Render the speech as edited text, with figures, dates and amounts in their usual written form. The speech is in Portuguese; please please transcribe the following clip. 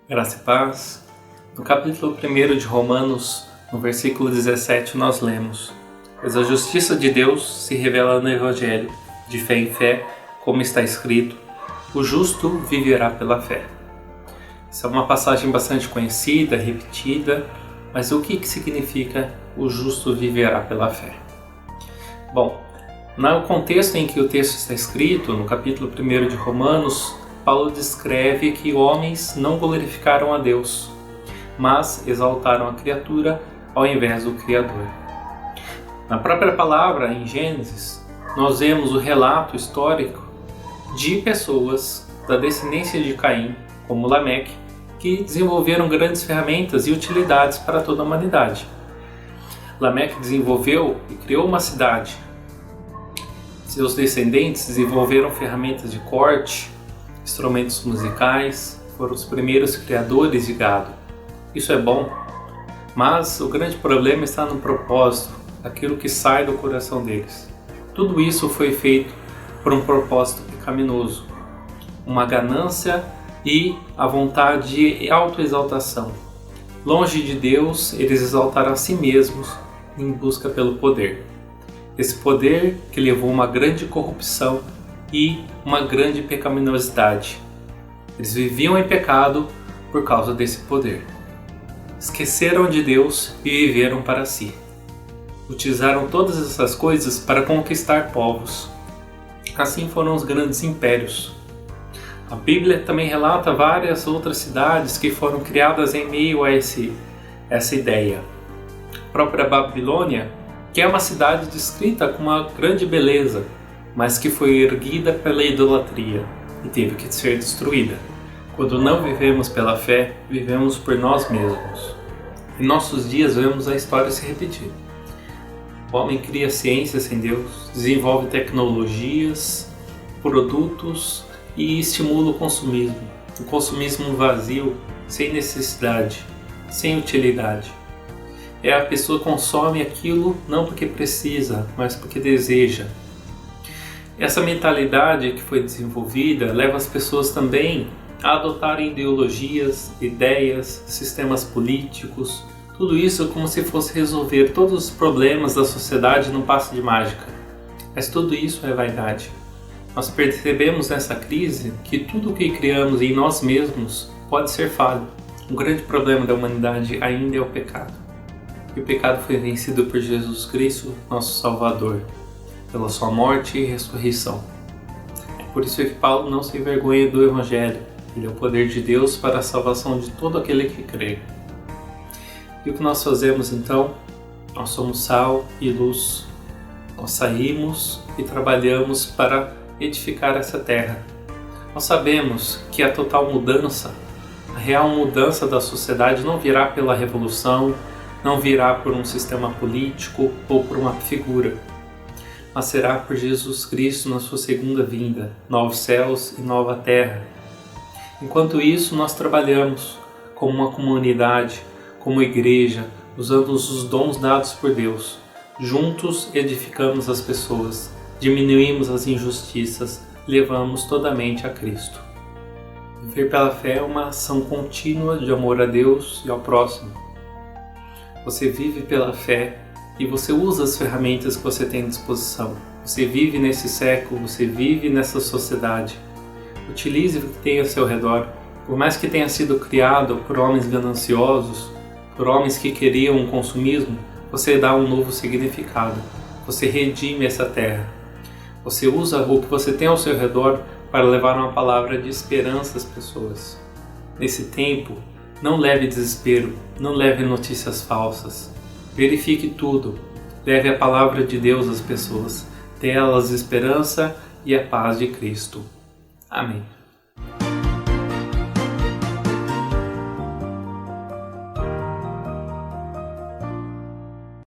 Graça e paz. No capítulo 1 de Romanos, no versículo 17, nós lemos: "Pois a justiça de Deus se revela no Evangelho, de fé em fé, como está escrito, o justo viverá pela fé." Essa é uma passagem bastante conhecida, repetida, mas o que significa o justo viverá pela fé? Bom, no contexto em que o texto está escrito, no capítulo 1 de Romanos, Paulo descreve que homens não glorificaram a Deus, mas exaltaram a criatura ao invés do Criador. Na própria palavra, em Gênesis, nós vemos o relato histórico de pessoas da descendência de Caim, como Lameque, que desenvolveram grandes ferramentas e utilidades para toda a humanidade. Lameque desenvolveu e criou uma cidade. Seus descendentes desenvolveram ferramentas de corte, instrumentos musicais, foram os primeiros criadores de gado. Isso é bom, mas o grande problema está no propósito, aquilo que sai do coração deles. Tudo isso foi feito por um propósito pecaminoso, uma ganância e a vontade de autoexaltação. Longe de Deus, eles exaltaram a si mesmos em busca pelo poder. Esse poder que levou a uma grande corrupção e uma grande pecaminosidade. Eles viviam em pecado por causa desse poder. Esqueceram de Deus e viveram para si. Utilizaram todas essas coisas para conquistar povos. Assim foram os grandes impérios. A Bíblia também relata várias outras cidades que foram criadas em meio a essa ideia. A própria Babilônia, que é uma cidade descrita com uma grande beleza, mas que foi erguida pela idolatria e teve que ser destruída. Quando não vivemos pela fé, vivemos por nós mesmos. Em nossos dias vemos a história se repetir. O homem cria ciência sem Deus, desenvolve tecnologias, produtos e estimula o consumismo vazio, sem necessidade, sem utilidade. A pessoa consome aquilo não porque precisa, mas porque deseja. Essa mentalidade que foi desenvolvida leva as pessoas também a adotarem ideologias, ideias, sistemas políticos, tudo isso como se fosse resolver todos os problemas da sociedade num passe de mágica. Mas tudo isso é vaidade. Nós percebemos nessa crise que tudo o que criamos em nós mesmos pode ser falho. O grande problema da humanidade ainda é o pecado. E o pecado foi vencido por Jesus Cristo, nosso Salvador, pela sua morte e ressurreição. É por isso que Paulo não se envergonha do Evangelho. Ele é o poder de Deus para a salvação de todo aquele que crê. E o que nós fazemos então? Nós somos sal e luz. Nós saímos e trabalhamos para edificar essa terra. Nós sabemos que a total mudança, a real mudança da sociedade não virá pela revolução, não virá por um sistema político ou por uma figura, mas será por Jesus Cristo na sua segunda vinda, novos céus e nova terra. Enquanto isso, nós trabalhamos como uma comunidade, como igreja, usando os dons dados por Deus. Juntos edificamos as pessoas, diminuímos as injustiças, levamos toda a mente a Cristo. Viver pela fé é uma ação contínua de amor a Deus e ao próximo. Você vive pela fé e você usa as ferramentas que você tem à disposição. Você vive nesse século, você vive nessa sociedade. Utilize o que tem ao seu redor. Por mais que tenha sido criado por homens gananciosos, por homens que queriam o consumismo, você dá um novo significado. Você redime essa terra. Você usa o que você tem ao seu redor para levar uma palavra de esperança às pessoas. Nesse tempo, não leve desespero, não leve notícias falsas. Verifique tudo. Leve a palavra de Deus às pessoas. Dê elas esperança e a paz de Cristo. Amém.